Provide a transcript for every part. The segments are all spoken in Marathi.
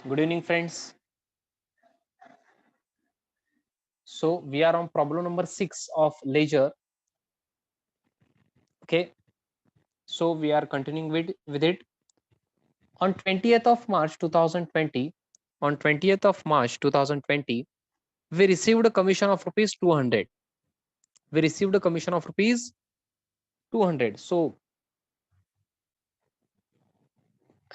Good evening, friends. So we are on problem number 6 of ledger. Okay. So we are continuing with it. On 20th of March 2020, we received a commission of rupees 200. We received a commission of rupees 200. So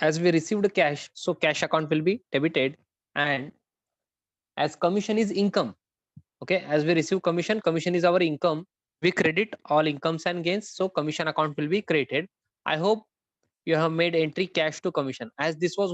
as we received cash, so cash account will be debited, and as commission is income, okay, as we receive commission is our income, we credit all incomes and gains, so commission account will be created. I hope you have made entry cash to commission, as this was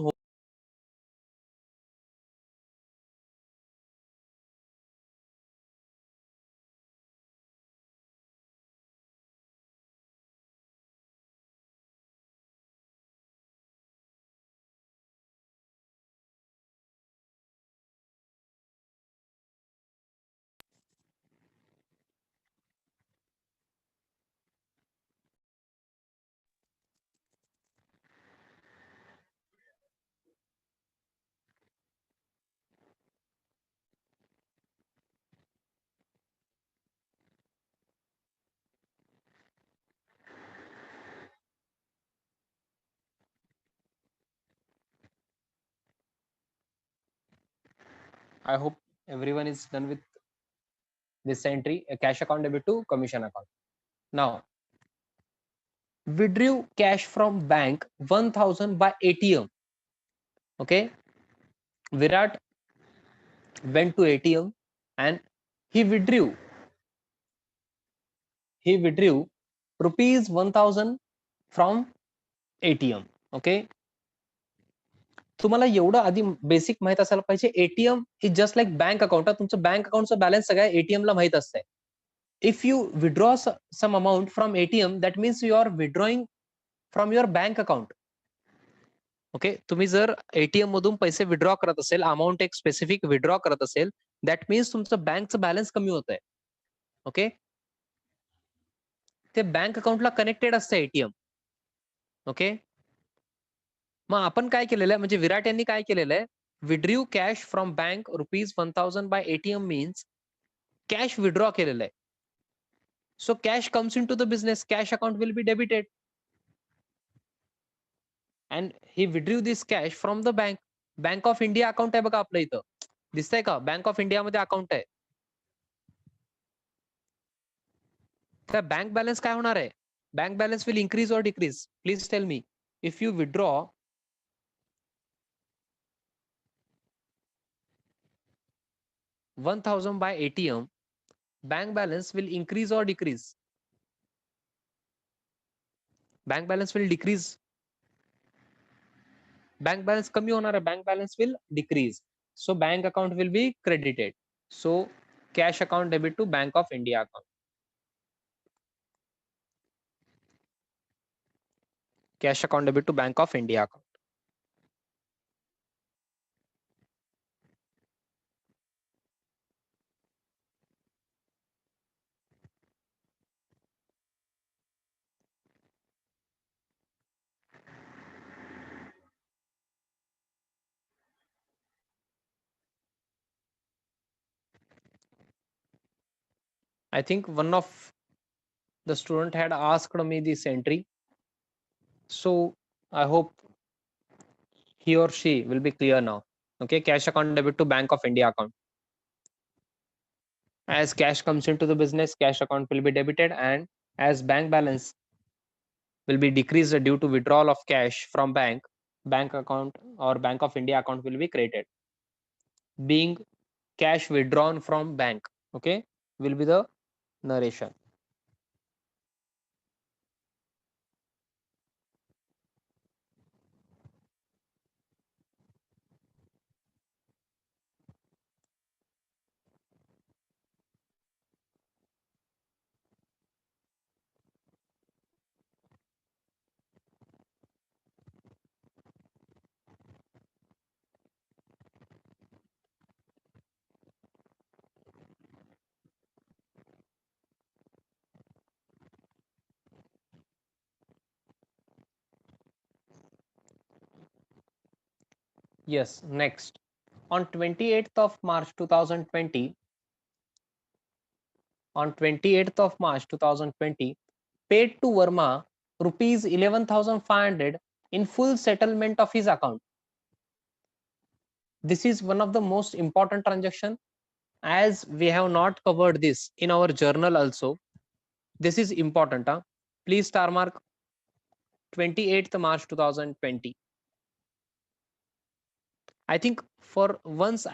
I hope everyone is done with this entry, a cash account debit to commission account. Now, withdrew cash from bank 1000 by ATM. Okay, Virat went to ATM and he withdrew rupees 1000 from ATM. Okay, तुम्हाला एवढं आधी बेसिक माहित असायला पाहिजे, ATM is just like bank account. तुमचं बँक अकाउंटचा बॅलन्स सगळ्या एटीएम ला माहित असतंय. If you withdraw some amount from ATM, that means you are withdrawing from your bank account. Okay, तुम्ही जर एटीएम मधून पैसे विड्रॉ करत असेल, अमाऊंट एक स्पेसिफिक विड्रॉ करत असेल, दॅट मीन्स तुमचं बँकचं बॅलन्स कमी होत आहे. ओके, ते बँक अकाउंटला कनेक्टेड असतं एटीएम. ओके, मग आपण काय केलेलं आहे, म्हणजे विराट यांनी काय केलेलं आहे, withdrew cash from bank rupees 1000 by ATM means cash withdraw केलेलं आहे. So cash comes into the business, cash account will be debited, and he withdrew this cash from the bank. Bank of India account आहे बघा आपल्या इथं, दिसतंय का? बँक ऑफ इंडिया मध्ये अकाउंट आहे. त्या बँक बॅलन्स काय होणार आहे? बँक बॅलन्स विल इन्क्रीज और decrease? Please tell me. If you withdraw 1000 by ATM, bank balance will increase or decrease? Bank balance will decrease. Bank balance कमी होणार आहे. Bank balance will decrease. So bank account will be credited. So cash account debit to Bank of India account. Cash account debit to Bank of India account. I think one of the student had asked me this entry. So I hope he or she will be clear now. Okay, cash account debit to Bank of India account. As cash comes into the business, cash account will be debited, and as bank balance will be decreased due to withdrawal of cash from bank account or Bank of India account will be created. Being cash withdrawn from bank, okay, will be the narration. Yes, next. On 28th of March 2020, paid to Verma rupees 11,500 in full settlement of his account. This is one of the most important transaction, as we have not covered this in our journal also. This is important. Please star mark 28th March 2020. I think for once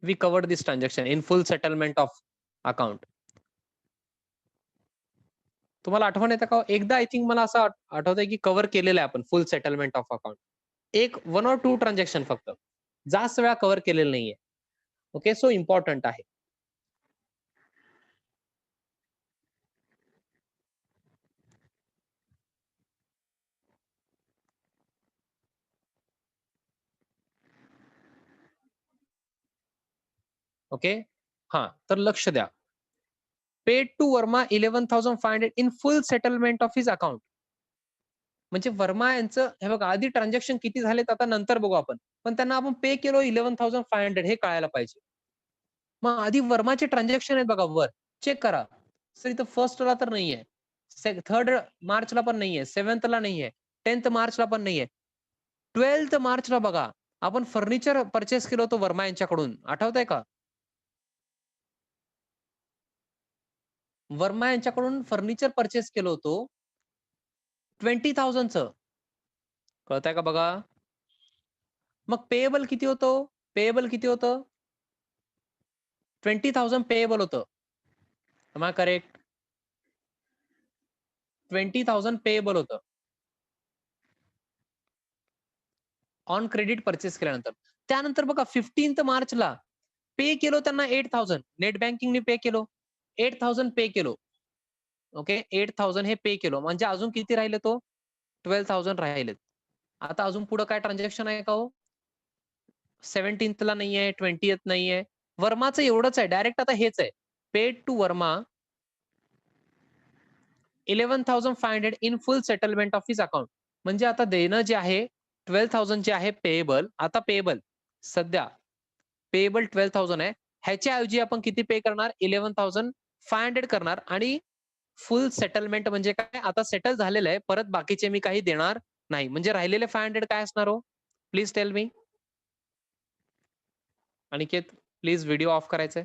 we covered this transaction in full settlement of account. तुम्हाला आठवण येतं का? एकदा आय थिंक मला असं आठवतंय की कव्हर केलेलं आहे आपण फुल सेटलमेंट ऑफ अकाउंट. एक 1 or 2 ट्रान्झॅक्शन फक्त. जास्त वेळा कव्हर केलेलं नाहीये. ओके, सो इम्पॉर्टंट आहे. ओके, हा तर लक्ष द्या. Paid to Verma 11,500 in full settlement of his account. म्हणजे वर्मा यांचं हे बघा, आधी ट्रान्झॅक्शन किती झालेत आता नंतर बघू आपण, पण त्यांना आपण पे केलो 11,500 हे कळायला पाहिजे. मग आधी वर्माचे ट्रान्झॅक्शन आहेत बघा वर, चेक करा. सर इथं फर्स्टला तर नाहीये, 3rd मार्चला पण नाहीये, 7thला नाहीये, 10th मार्चला पण नाहीये, 12th मार्चला बघा आपण फर्निचर परचेस केलं होतं वर्मा यांच्याकडून, आठवतंय का? वर्मा यांच्याकडून फर्निचर परचेस केलं होतं 20,000चं. कळतंय का बघा? मग पेएबल किती होतं? पेएबल किती होतं? 20,000 पेएबल होतं. Am I correct? 20,000 पेएबल होतं. ऑन क्रेडिट परचेस केल्यानंतर. त्यानंतर बघा 15th मार्चला पे केलो त्यांना 8,000. नेट बँकिंगने पे केलो. 8,000 पे केलो. ओके, 8,000 हे पे केलो. म्हणजे अजून किती राहिले तो? 12,000 राहिलेत. आता अजून पुढे काय ट्रान्झॅक्शन आहे का हो? 17thला नाहीये, 20th नाहीये. वर्माचं एवढंच आहे. डायरेक्ट आता हेच आहे. Paid to Verma 11,500 in full settlement of his account. म्हणजे आता देणं जे आहे 12,000 जे आहे पेएबल, आता पेएबल सध्या पेएबल 12,000 आहे. ह्याच्याऐवजी आपण किती पे करणार? 11,500 करणार आणि फुल सेटलमेंट म्हणजे काय? आता सेटल झालेलं आहे. परत बाकीचे मी काही देणार नाही. म्हणजे राहिलेले 500 काय असणार हो? Please tell me. Aniket, please video off करायचंय.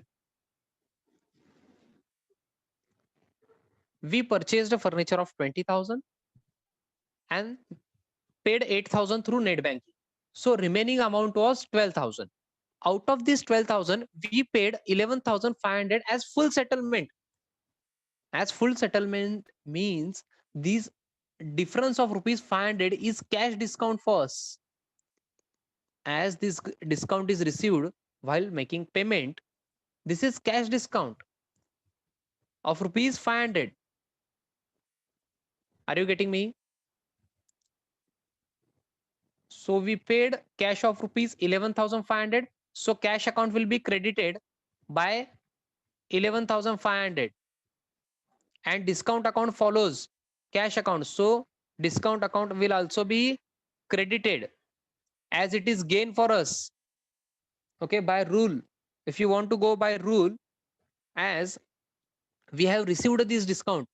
We purchased a furniture of 20,000 and paid 8,000 through net banking. So remaining amount was 12,000. Out of this 12,000, we paid 11,500 as full settlement. As full settlement means this difference of rupees 500 is cash discount for us. As this discount is received while making payment, this is cash discount of rupees 500. Are you getting me? So we paid cash of rupees 11,500. So cash account will be credited by 11,500 and discount account follows cash account. So discount account will also be credited as it is gain for us. Okay, by rule. If you want to go by rule, as we have received this discount.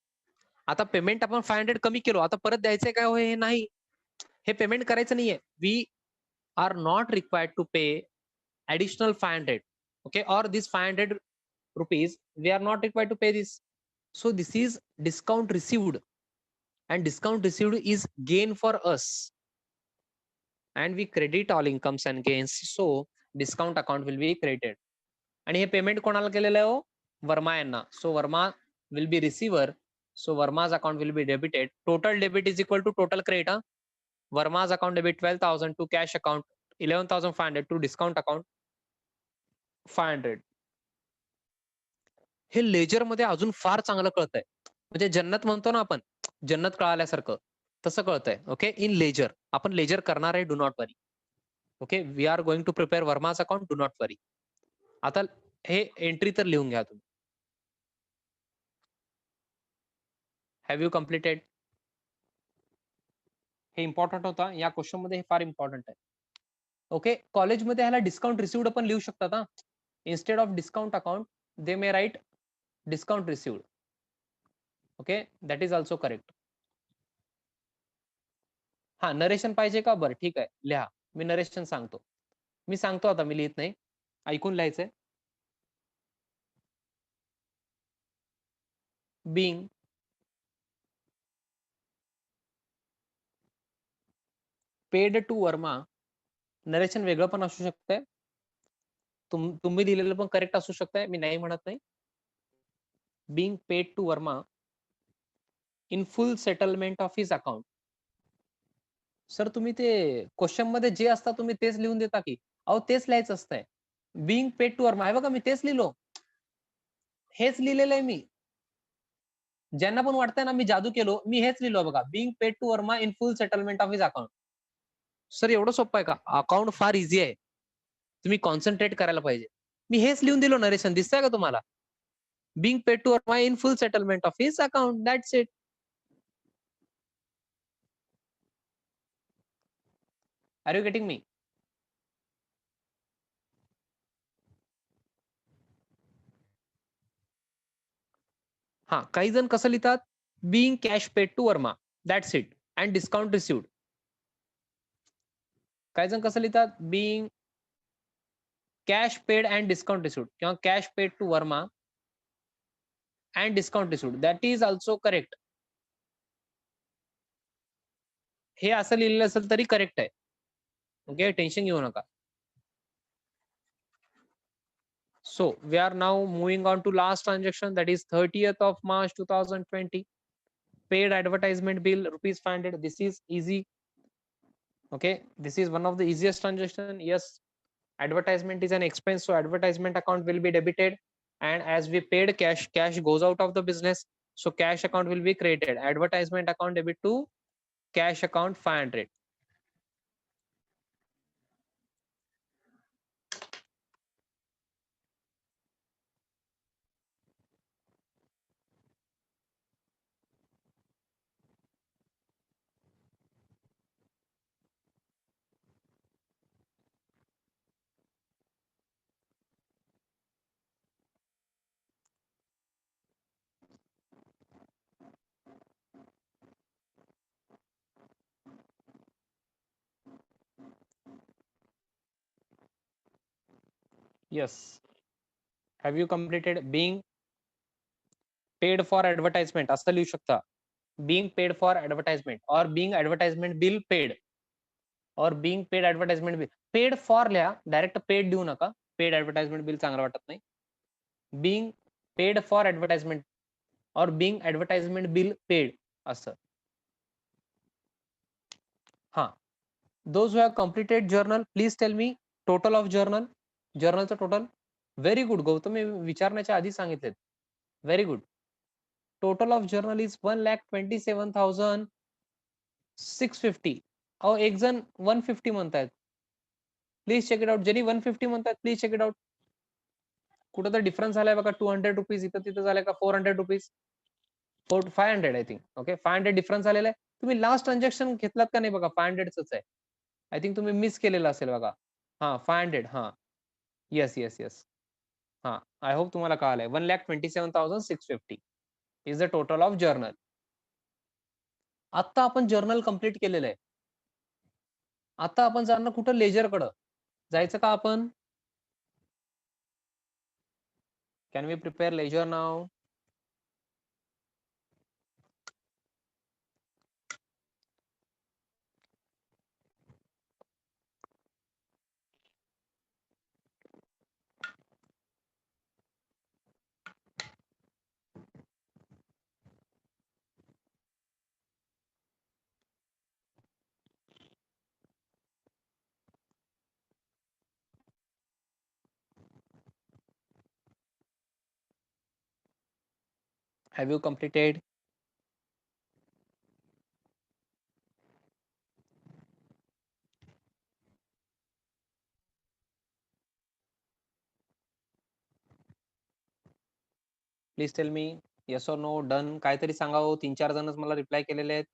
आता पेमेंट आपण 500 कमी केलो, आता परत द्यायचंय काय हो? हे नाही, हे पेमेंट करायचं नाहीये. We are not required to pay additional 500. Okay, or this 500 rupees we are not required to pay this. So this is discount received, and discount received is gain for us, and we credit all incomes and gains. So discount account will be credited. आणि हे पेमेंट कोणाला केलेलं आहे हो? वर्मा यांना. So Verma will be receiver. So Verma's account will be debited. Total debit is equal to total credit. Verma's account debit 12,000 to cash account 11,500 to discount account 500. हे लेजर मध्ये अजून फार चांगलं कळतंय. म्हणजे जन्नत म्हणतो ना आपण, जन्नत कळाल्यासारखं तसं कळतंय. ओके, इन लेजर आपण लेजर करणार आहे. Do not worry. Okay, we are going to prepare Verma's account. Do not worry. आता हे एंट्री तर लिहून घ्या तुम्ही. Have you completed? हे इम्पॉर्टंट होता. या क्वेश्चन मध्ये हे फार इम्पॉर्टंट आहे. ओके, कॉलेजमध्ये ह्याला डिस्काउंट रिसिव्ड पण लिहू शकतात हा. Instead of discount account they may write discount received. Okay, that is also correct. हा, नरेशन पाहिजे का? बरं ठीक आहे, लिहा. मी नरेशन सांगतो. मी सांगतो आता, मी लिहित नाही, ऐकून लिहायचंय. being paid to Verma, narration वेगळं पण असू शकतंय, तुम्ही दिलेलं पण करेक्ट असू शकतंय, मी नाही म्हणत नाही. being paid to Verma in full settlement of his account. Sir तुम्ही ते क्वेश्चन मध्ये जे असता तुम्ही तेच लिहून देता की? अहो तेच लिहायचं असतंय. being paid to वर्मा आहे बघा, मी तेच लिहिलो, हेच लिहिलेलं आहे मी. ज्यांना पण वाटतंय ना मी जादू केलो, मी हेच लिहिलो बघा, being paid to Verma in full settlement of his account. Sir एवढं सोपं आहे का? अकाउंट फार इझी आहे, तुम्ही कॉन्सन्ट्रेट करायला पाहिजे. मी हेच लिहून दिलो नरेशन, दिसतंय का तुम्हाला? being paid to Verma in full settlement of his account, that's it. Are you getting me? हा, काही जण कसं लिहितात, being cash paid to Verma, that's it, and discount received. काही जण कसं लिहितात, being cash paid and discount received किंवा cash paid to Verma and discount received, that is also correct. हे असं लिहिलेलं असेल तरी करेक्ट आहे. ओके, टेन्शन घेऊ नका. So we are now moving on to last transaction, that is 30th of March 2020. Paid advertisement bill rupees 500. This is easy. Okay, this is one of the easiest transaction. Yes, advertisement is an expense, so advertisement account will be debited, and as we paid cash, cash goes out of the business, so cash account will be created. Advertisement account debit to cash account 500. Yes, have you completed? Being paid for advertisement असं लिहू शकता, being paid for advertisement or being advertisement bill paid or being paid advertisement bill. paid for लिहा, डायरेक्ट पेड देऊ नका, पेड ऍडव्हर्टाइजमेंट बिल चांगलं वाटत नाही. being paid for advertisement or being advertisement bill paid असं. हा, those who have completed journal, please tell me total of journal. जर्नलचं टोटल. व्हेरी गुड गौतम, मी विचारण्याच्या आधी सांगितलेत. Very good. Total of journal is 1,27,650. अहो एक जण 150 म्हणतायत, प्लीज चेक इट आउट. ज्यांनी 150 म्हणतायत प्लीज चेक इट आउट. कुठं तर डिफरन्स झालाय बघा, 200 रुपीज इथं तिथं झालाय का, 400 rupees, 500 I think. Okay, 500 difference आलेला आहे. तुम्ही लास्ट ट्रान्झॅक्शन घेतलात का नाही बघा, 500च आहे. आय थिंक तुम्ही मिस केलेलं असेल बघा. हा 500, हा येस येस येस. हा, आय होप तुम्हाला कळालंय. 1,27,650 is the total of journal. आता आपण जर्नल कंप्लीट केलेलं आहे. आता आपण जाणार कुठं, लेजरकडं जायचं का आपण? Can we prepare ledger now? Have you completed? Please tell me yes और नो. डन काहीतरी सांगा हो. 3-4 जणच मला रिप्लाय केलेले आहेत.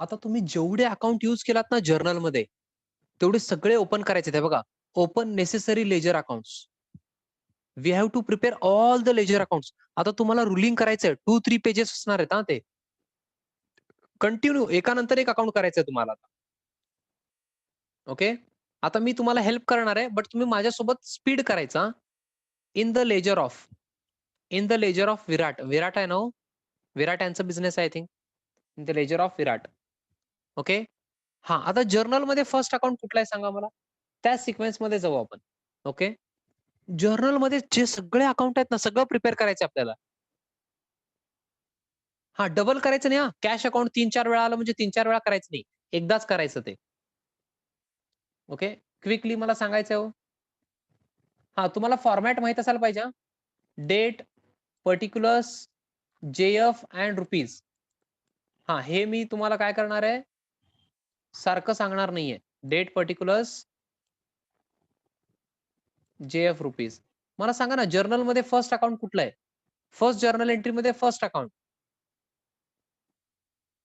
आता तुम्ही जेवढे अकाउंट यूज केलात ना जर्नलमध्ये, तेवढे सगळे ओपन करायचे आहे बघा. Open necessary ledger accounts. We have to prepare all the ledger accounts. आता तुम्हाला रुलिंग करायचंय 2-3 पेजेस असणार आहेत हा ते. कंटिन्यू एकानंतर एक अकाउंट करायचंय तुम्हाला. ओके. आता मी तुम्हाला हेल्प करणार आहे, बट तुम्ही माझ्यासोबत स्पीड करायचा. In the ledger of Virat. Virat आहे ना हो? विराट यांचा बिझनेस आहे I think. In the ledger of Virat. Okay. हा, आता जर्नलमध्ये फर्स्ट अकाउंट कुठला आहे सांगा मला. त्या सिक्वेन्समध्ये जाऊ आपण. ओके. जर्नलमध्ये जे सगळे अकाउंट आहेत ना, सगळं प्रिपेअर करायचं आपल्याला. हा, डबल करायचं नाही. हा, कॅश अकाउंट 3-4 वेळा आलं म्हणजे 3-4 वेळा करायचं नाही. एकदाच करायचं ते. ओके. क्विकली मला सांगायचं आहे हो. हा, तुम्हाला फॉर्मॅट माहित असायला पाहिजे. Date, particulars, JF and rupees. हा, हे मी तुम्हाला काय करणार आहे, सारखं सांगणार नाहीये. Date, particulars, JF, rupees. मला सांगा ना, जर्नलमध्ये फर्स्ट अकाउंट कुठलं आहे? फर्स्ट जर्नल एंट्रीमध्ये first account.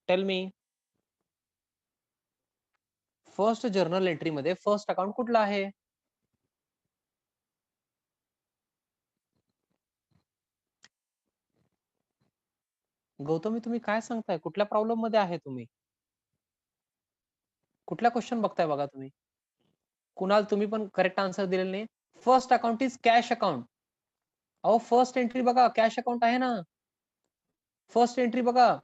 Tell me. First journal एंट्रीमध्ये फर्स्ट अकाउंट कुठलं आहे? गौतमी, तुम्ही काय सांगताय? कुठल्या प्रॉब्लेम मध्ये आहे तुम्ही? कुठल्या क्वेश्चन बघताय बघा तुम्ही? कुणाल, तुम्ही पण करेक्ट आन्सर दिलेलं नाही. First account is cash account. अहो, फर्स्ट एंट्री बघा, कॅश अकाउंट आहे ना. फर्स्ट एंट्री बघा,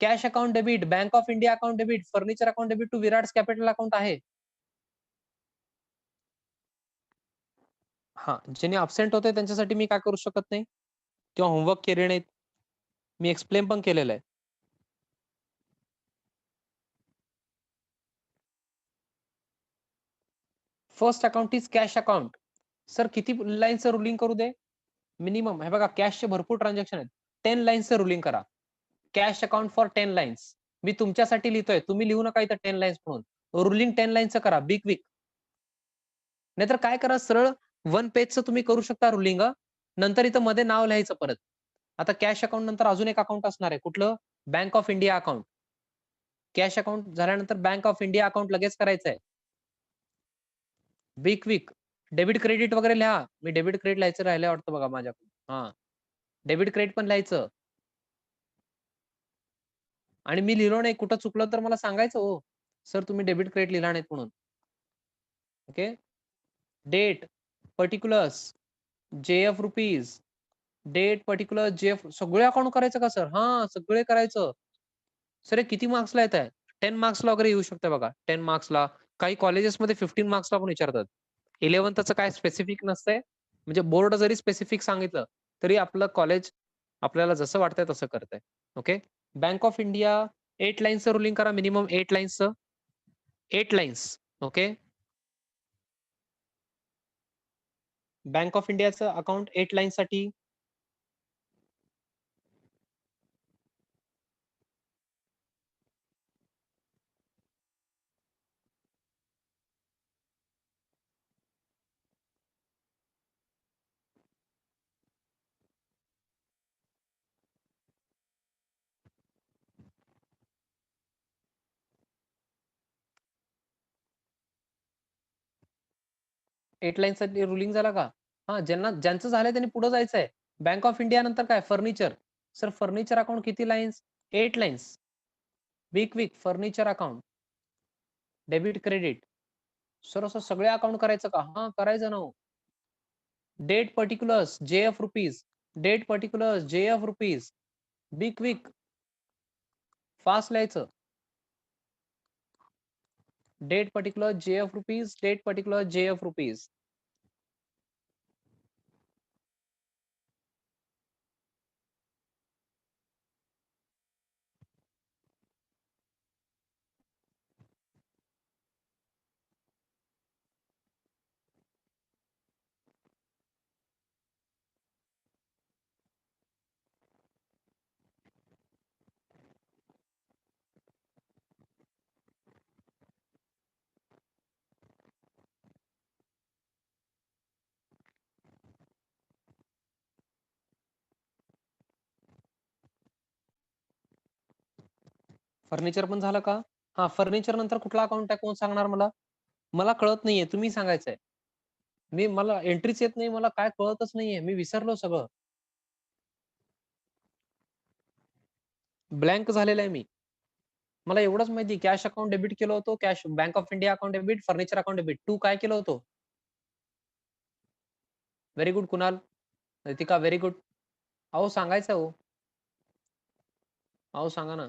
cash account debit, bank of India account debit, furniture account debit to Virat capital account आहे. हा, ज्यांनी अब्सेंट होते त्यांच्यासाठी मी काय करू शकत नाही किंवा होमवर्क केले नाहीत. मी एक्सप्लेन पण केलेलं आहे. First account is cash account. Sir, किती लाईनचं रुलिंग करू दे? मिनिमम. हे बघा, कॅशचे भरपूर ट्रान्झॅक्शन आहेत. 10 लाईन्सचं रुलिंग करा. Cash account for 10 lines. मी तुमच्यासाठी लिहितोय, तुम्ही लिहू नका इथं 10 लाईन्स म्हणून. रुलिंग 10 लाईन्सचं करा, बिग विक. नाहीतर काय करा, सरळ 1 पेजचं तुम्ही करू शकता रुलिंग. नंतर इथं मध्ये नाव लिहायचं परत. आता कॅश अकाउंट नंतर अजून एक अकाउंट असणार आहे. कुठलं? Bank of India account. Cash account झाल्यानंतर बँक ऑफ इंडिया अकाउंट लगेच करायचंय. Be quick. डेबिट क्रेडिट वगैरे लिहा. मी डेबिट क्रेडिट लिहायचं राहिलं वाटतं बघा माझ्याकडून. हा, डेबिट क्रेडिट पण लिहायचं. आणि मी लिहिलो नाही, कुठं चुकलं तर मला सांगायचं हो. सर, तुम्ही डेबिट क्रेडिट लिहिला नाहीत म्हणून. Okay. Date, particulars, JF rupees, date, particular, JF, सगळे अकाउंट करायचं का सर? हा, सगळे करायचं. सर, हे किती मार्क्सला येत आहे? 10 मार्क्सला वगैरे येऊ शकते बघा. 10 मार्क्सला. काही कॉलेजेसमध्ये 15 मार्क्सला पण विचारतात. 11thचं काय स्पेसिफिक नसतंय. म्हणजे बोर्ड जरी स्पेसिफिक सांगितलं तरी आपलं कॉलेज आपल्याला जसं वाटतंय तसं करतंय. ओके. बँक ऑफ इंडिया 8 लाईन्सचं रुलिंग करा, मिनिमम 8 लाईन्सचं. 8 लाईन्स. ओके. बँक ऑफ इंडियाचं अकाउंट 8 लाईन्ससाठी. एट लाईन्ससाठी रुलिंग झाला का? हा, ज्यांचं झालंय त्यांनी पुढे जायचंय. बँक ऑफ इंडिया नंतर काय? फर्निचर. सर, फर्निचर अकाउंट किती लाईन्स? 8 lines. Be quick. Furniture account, debit credit. Sir, असं सगळे अकाउंट करायचं का? हा, करायचं ना. Date, particulars, JF rupees. Date, particulars, JF rupees. Be quick. Fast लिहायचं. Date, particular, JF rupees. Date, particular, JF rupees. Furniture पण झालं का? हा, फर्निचर नंतर कुठला अकाउंट आहे कोण सांगणार मला? मला कळत नाहीये, तुम्ही सांगायचंय. मला एंट्रीच येत नाही, मला काय कळतच नाहीये, मी विसरलो सगळं. ब्लँक झालेलं आहे मी. मला एवढंच माहिती, कॅश अकाउंट डेबिट केलं होतं, cash bank of India account debit, furniture account debit. तू काय केलं होतं? Very good Kunal. Ritika very good. अहो सांगायचं हो. अहो सांगा ना.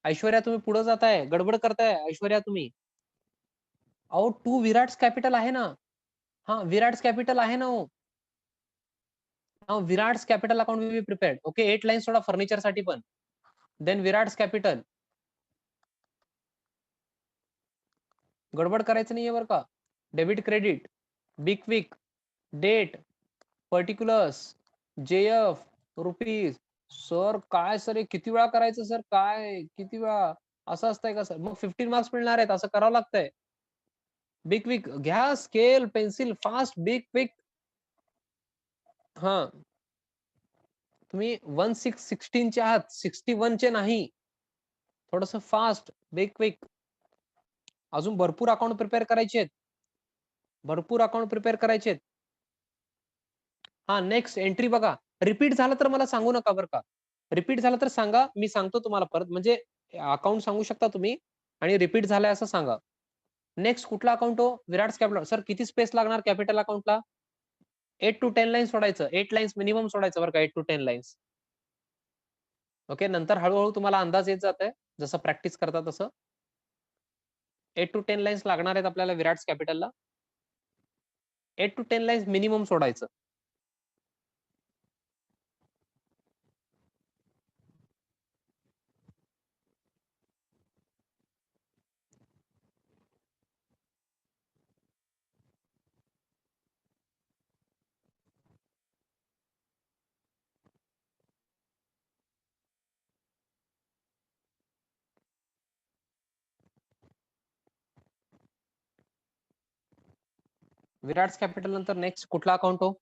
ऐश्वर्या तुम्ही पुढे जाताय, गडबड करताय ऐश्वर्या तुम्ही. अहो टू विराट्स कॅपिटल आहे ना. हा, विराट्स कॅपिटल आहे ना हो. Virat's capital account will be prepared. Okay, 8 lines सोडा फर्निचर साठी पण. Then Virat's capital. गडबड करायचं नाहीये बरं का. Debit credit, big quick, date, particulars, JF, rupees. Sir काय सर, किती वेळा करायचं सर, काय किती वेळा असं असतंय का सर? मग 15 मार्क्स मिळणार आहेत, असं करावं लागतंय. बिग क्विक घ्या, scale pencil fast, big quick. हा, तुम्ही 1616 चे आहात, 61 चे नाही. थोडस फास्ट, बिग क्विक. अजून भरपूर अकाउंट प्रिपेअर करायचे आहेत. भरपूर अकाउंट प्रिपेअर करायचे आहेत. हा, नेक्स्ट एंट्री बघा. रिपीट झालं तर मला सांगू नका बरं का. रिपीट झालं तर सांगा, मी सांगतो तुम्हाला परत. म्हणजे अकाउंट सांगू शकता तुम्ही आणि रिपीट झालंय असं सांगा. नेक्स्ट कुठला अकाउंट हो? विराट कॅपिटल. सर किती स्पेस लागणार कॅपिटल अकाउंटला? 8 to 10 लाईन्स सोडायचं. 8 लाईन्स मिनिमम सोडायचं बरं का. 8 to 10 लाईन्स. ओके, नंतर हळूहळू तुम्हाला अंदाज येत जात आहे जसं प्रॅक्टिस करता तसं. 8 to 10 लाईन्स लागणार आहेत आपल्याला विराट कॅपिटलला. 8 to 10 लाईन्स मिनिमम सोडायचं. विराट कॅपिटल नंतर नेक्स्ट कुठला अकाउंट हो?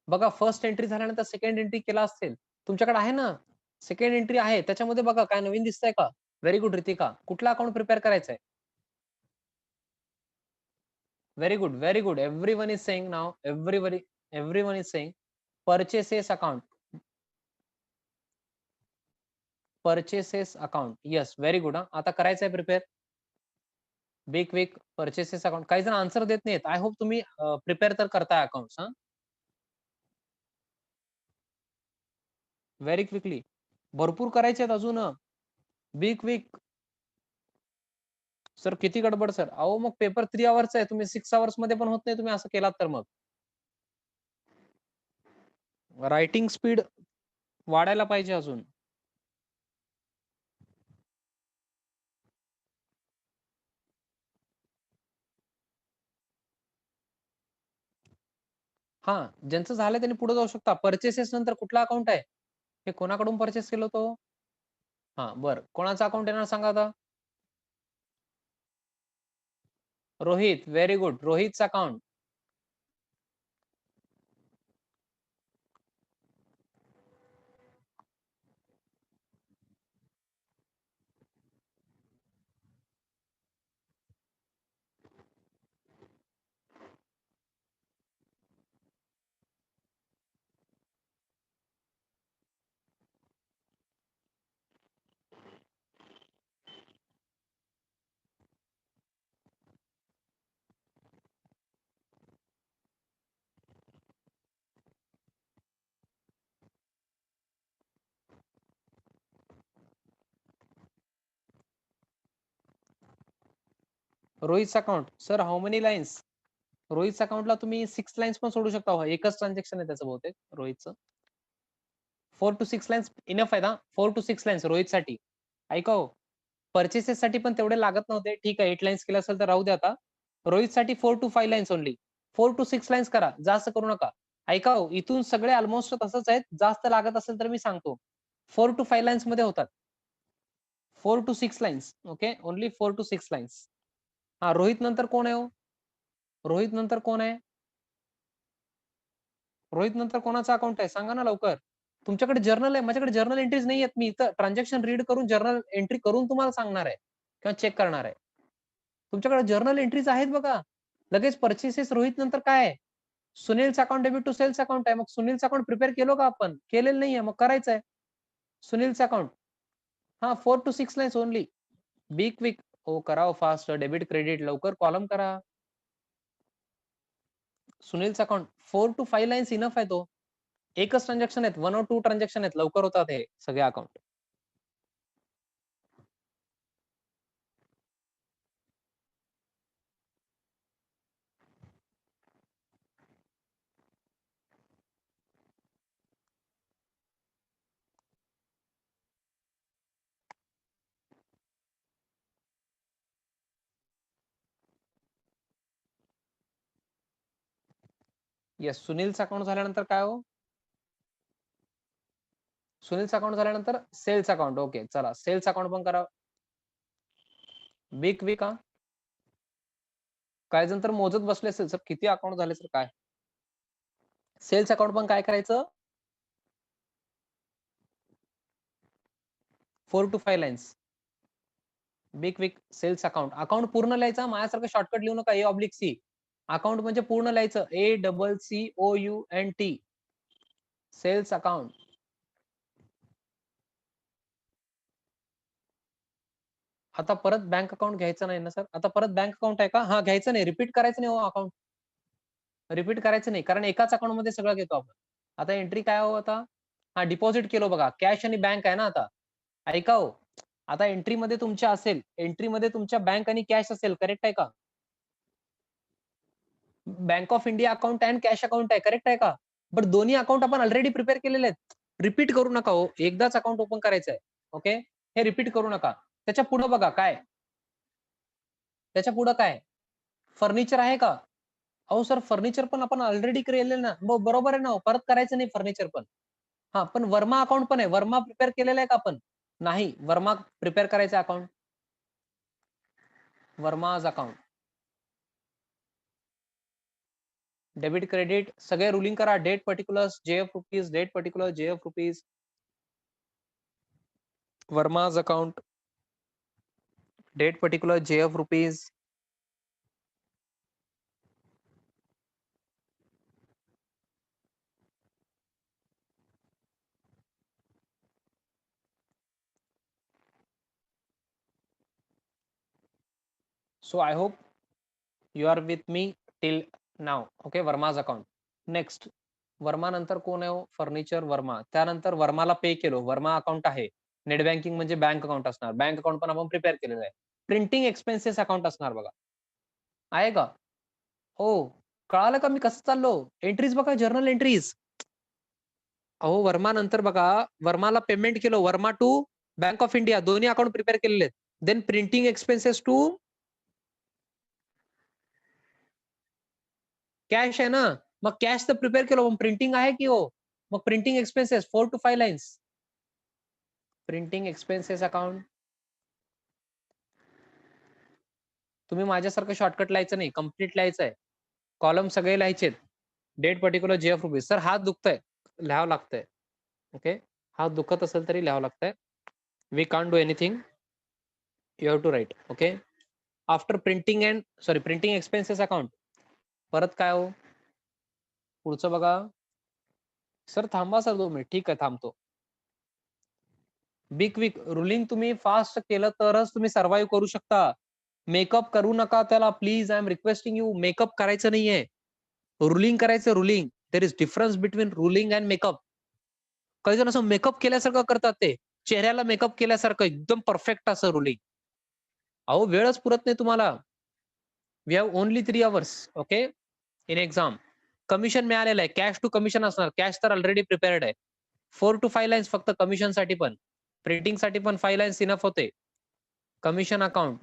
बघा, फर्स्ट एंट्री झाल्यानंतर सेकंड एंट्री केला असेल तुमच्याकडे आहे ना. सेकंड एंट्री आहे, त्याच्यामध्ये बघा काय नवीन दिसतंय का? Very good Ritika. कुठला अकाउंट प्रिपेअर करायचंय? Very good, very good. Everyone is saying now, everyone is saying purchases account. Purchases account, yes very good. आता करायचंय prepare big quick purchases account. काही जण आन्सर देत नाहीत. आय होप तुम्ही प्रिपेअर तर करताय अकाउंट. हा, व्हेरी क्विकली. भरपूर करायचे आहेत अजून. Big quick. सर किती गडबड सर. अहो मग पेपर 3 आवर्सचा आहे, तुम्ही 6 आवर्स मध्ये पण होत नाही तुम्ही असं केलात तर. मग रायटिंग स्पीड वाढायला पाहिजे अजून. हा, ज्यांचं झालंय त्यांनी पुढे जाऊ शकता. परचेसेस नंतर कुठला अकाउंट आहे? हे कोणाकडून परचेस केलं होतं? हा, बरं. कोणाचा अकाउंट येणार सांगा आता? Rohit, very good. रोहितचा अकाउंट. रोहितचा account. Sir how many lines? रोहितच्या अकाउंटला तुम्ही 6 लाईन्स पण सोडू शकता. हो, एकच ट्रान्झॅक्शन आहे त्याचं बहुतेक रोहितचं. 4 to 6 लाईन्स इनफ आहे ना. 4 to 6 लाईन्स रोहितसाठी. ऐका हो, परचेसेस साठी पण तेवढे लागत नव्हते. ठीक आहे, 8 लाईन्स केलं असेल तर राहू द्या आता. रोहितसाठी 4 to 5 lines only. 4 to 6 lines करा, जास्त करू नका. ऐका हो, इथून सगळे ऑलमोस्ट तसंच आहेत. जास्त लागत असेल तर मी सांगतो. 4 to 5 लाईन्स मध्ये होतात. 4 to 6 lines. Okay, only 4 to 6 lines. हा, रोहित नंतर कोण आहे हो? रोहित नंतर कोण आहे? रोहित नंतर कोणाचा अकाउंट आहे सांगा ना लवकर. तुमच्याकडे जर्नल आहे, माझ्याकडे जर्नल एंट्रीज नाही आहेत. मी इथं ट्रान्झॅक्शन रीड करून जर्नल एंट्री करून तुम्हाला सांगणार आहे किंवा चेक करणार आहे. तुमच्याकडे जर्नल एंट्रीज आहेत बघा. लगेच पर्चेसेस रोहित नंतर काय आहे? सुनीलचा account debit to sales account आहे. मग सुनीलचा अकाउंट प्रिपेअर केलो का आपण? केलेलं नाहीये, मग करायचं आहे. सुनीलचा अकाउंट. हां, 4 to 6 lines only. Be quick. हो, करा फास्ट. डेबिट, क्रेडिट लवकर कॉलम करा. सुनीलचा अकाउंट 4 to 5 लाईन्स इनफ आहे तो. एकच ट्रान्झॅक्शन आहेत. 1 or 2 ट्रान्झॅक्शन आहेत. लवकर होतात हे सगळे अकाउंट. येस, सुनीलचा अकाउंट झाल्यानंतर काय हो? सुनीलचा अकाउंट झाल्यानंतर सेल्स अकाउंट. ओके, चला सेल्स अकाउंट पण करा. Big week. काय जण तर मोजत बसले असेल सर, किती अकाउंट झाले सर काय? सेल्स अकाउंट पण काय करायचं? 4 to 5 lines. Big week sales account. Account पूर्ण लिहायचा, माझ्यासारखं शॉर्टकट लिहू नका. A/C. अकाउंट म्हणजे पूर्ण लिहायचं. ACCOUNT. Sales account. आता परत बँक अकाउंट घ्यायचं नाही ना सर? आता परत बँक अकाउंट आहे का? हा, घ्यायचं नाही. रिपीट करायचं नाही हो अकाउंट. रिपीट करायचं नाही, कारण एकाच अकाउंट मध्ये सगळं घेतो आपण. आता एंट्री काय हो आता? हा, डिपॉझिट केलो बघा. कॅश आणि बँक आहे ना आता. ऐका हो. आता एंट्रीमध्ये तुमच्या असेल, एंट्रीमध्ये तुमच्या बँक आणि कॅश असेल, करेक्ट आहे का? Bank of India account and cash account आहे, करेक्ट आहे का? बट दोन्ही अकाउंट आपण ऑलरेडी प्रिपेअर केलेले आहेत. रिपीट करू नका हो. एकदाच अकाउंट ओपन करायचं आहे. ओके, हे रिपीट करू नका. त्याच्या पुढे बघा काय? त्याच्या पुढे काय? फर्निचर आहे का? अहो सर, फर्निचर पण आपण ऑलरेडी केलेलं ना. बरोबर आहे ना, परत करायचं नाही फर्निचर पण. हा, पण वर्मा अकाउंट पण आहे. वर्मा प्रिपेअर केलेलं आहे का आपण? नाही, वर्मा प्रिपेअर करायचं account. Verma's account. Debit credit सगळे रुलिंग करा. Date particulars JF rupees, date particular JF rupees. Verma's account. Date particular JF rupees. So I hope you are with me till now. Okay, Verma's account. Next, Verma नंतर कोण आहे हो? फर्निचर वर्मा. त्यानंतर वर्माला पे केलो. वर्मा अकाउंट आहे. नेट बँकिंग म्हणजे बँक अकाउंट असणार. बँक अकाउंट पण आपण प्रिपेअर केलेलं आहे. प्रिंटिंग एक्सपेन्सेस अकाउंट असणार बघा. आहे का? हो. कळालं का मी कसं चाललो? एंट्रीज बघा, जर्नल एंट्रीज. अहो, वर्मा नंतर बघा, वर्माला पेमेंट केलं. Verma to bank of India, दोन्ही अकाउंट प्रिपेअर केलेले आहेत. Then printing expenses to cash आहे ना. मग कॅश तर प्रिपेअर केलं, मग प्रिंटिंग आहे की हो. मग printing expenses 4 to 5 lines. Printing expenses account. तुम्ही माझ्यासारखं शॉर्टकट लिहायचं नाही, कम्प्लीट लिहायचं आहे. कॉलम सगळे लिहायचे. Date particular JF rupees. Sir हात दुखतंय, लिहावं लागतंय. ओके, हात दुखत असेल तरी लिहावं लागतंय. We can't do anything. You have to write. Okay, after printing expenses account. परत काय हो? पुढचं बघा. सर थांबा सर 2 मिनिट. ठीक आहे, थांबतो. बिग वीक रुलिंग तुम्ही फास्ट केलं तरच तुम्ही सर्व्हाइव्ह करू शकता. मेकअप करू नका त्याला please. I am requesting you. Makeup करायचं नाहीये. रुलिंग करायचं, ruling. There is difference between ruling and makeup. काही जण असं मेकअप केल्यासारखं करतात, ते चेहऱ्याला मेकअप केल्यासारखं एकदम परफेक्ट असं रुलिंग. अहो, वेळच पुरत नाही तुम्हाला. We have only 3 hours. Okay, in exam. Commission मिळालेलं आहे. कॅश टू कमिशन असणार. कॅश तर ऑलरेडी प्रिपेअर्ड आहे. 4 to 5 लाईन्स फक्त कमिशन साठी पण. प्रिंटिंग साठी पण 5 लाईन्स इनफ होते. Commission account.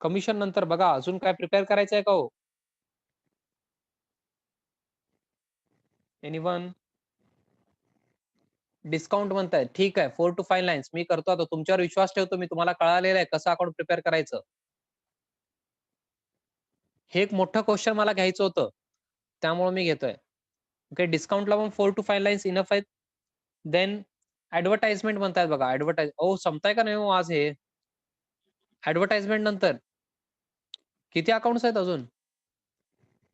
कमिशन नंतर बघा अजून काय प्रिपेअर करायचं आहे का हो? एनीवन? डिस्काउंट म्हणताय, ठीक आहे. 4 to 5 लाईन्स मी करतो. आता तुमच्यावर विश्वास ठेवतो मी. तुम्हाला कळालेलं आहे कसं अकाउंट प्रिपेअर करायचं. हे एक मोठं क्वेश्चन मला घ्यायचं होतं, त्यामुळे मी घेतोय. ओके, डिस्काउंटला पण 4 to 5 लाईन्स इनफ आहेत. देन ऍडव्हर्टाइजमेंट म्हणतायत बघा, संपताय का नाही हो आज हे? ऍडव्हर्टाइजमेंट नंतर किती अकाउंट्स आहेत अजून?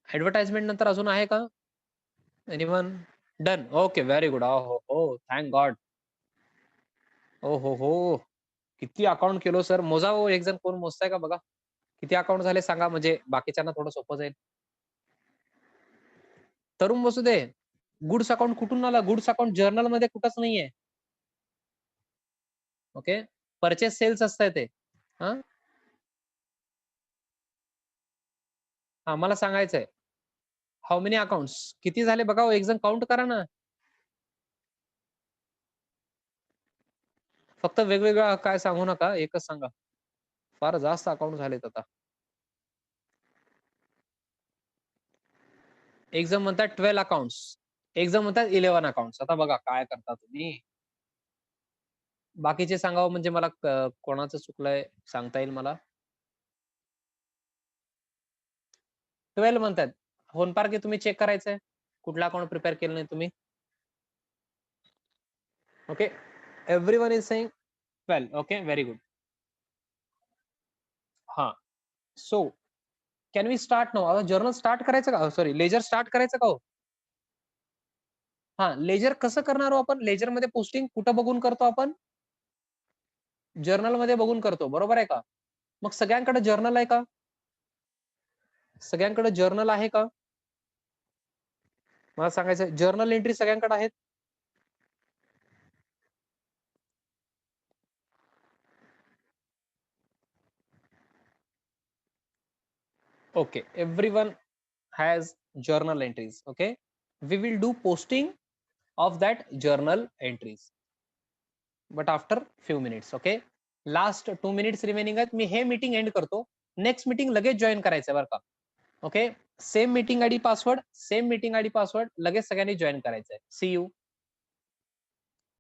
ऍडव्हर्टाइजमेंट नंतर अजून आहे का? Anyone? Done. Okay, very good. हो हो, थँक गॉड. ओ हो, किती अकाउंट केलो सर? मोजा हो, एक जण कोण मोजताय का बघा. किती अकाउंट झाले सांगा, म्हणजे बाकीच्यांना थोडं सोपं जाईल. तरुण बसू दे. गुड्स अकाउंट कुठून आला? गुड्स अकाउंट जर्नल मध्ये कुठंच नाहीये. ओके, परचेस सेल्स असतंय ते. हा हा, मला सांगायचंय हाऊ मेनी अकाउंट्स किती झाले बघा हो, एक जण काउंट करा ना. फक्त वेगवेगळं काय सांगू नका, एकच सांगा. फार जास्त अकाउंट झालेत आता. एक जण म्हणतात 12 अकाउंट्स, एक जण म्हणतात 11 अकाउंट्स. आता बघा काय करता तुम्ही. बाकीचे सांगावं म्हणजे मला कोणाचं चुकलंय सांगता येईल मला. 12 म्हणतात. होनपार्के तुम्ही चेक करायचंय, कुठला अकाउंट प्रिपेअर केलं नाही तुम्ही. Okay, everyone is saying 12. Okay, very good. हा, so can we start now? आता जर्नल स्टार्ट करायचं का? सॉरी, लेजर स्टार्ट करायचं का हो? हा, लेजर कसं करणार हो आपण? लेजर मध्ये पोस्टिंग कुठं बघून करतो आपण? जर्नल मध्ये बघून करतो, बरोबर आहे का? मग सगळ्यांकडे जर्नल आहे का? सगळ्यांकडे जर्नल आहे का? मला सांगायचं, जर्नल एंट्री सगळ्यांकडे आहेत? Okay, everyone has journal entries. Okay, we will do posting of that journal entries, but after few minutes. Okay, last 2 minutes remaining आहेत. मी हे मीटिंग एंड करतो. नेक्स्ट मीटिंग लगेच जॉईन करायचंय बरं का. Okay, same meeting ID password लगेच सगळ्यांनी जॉईन करायचंय. See you.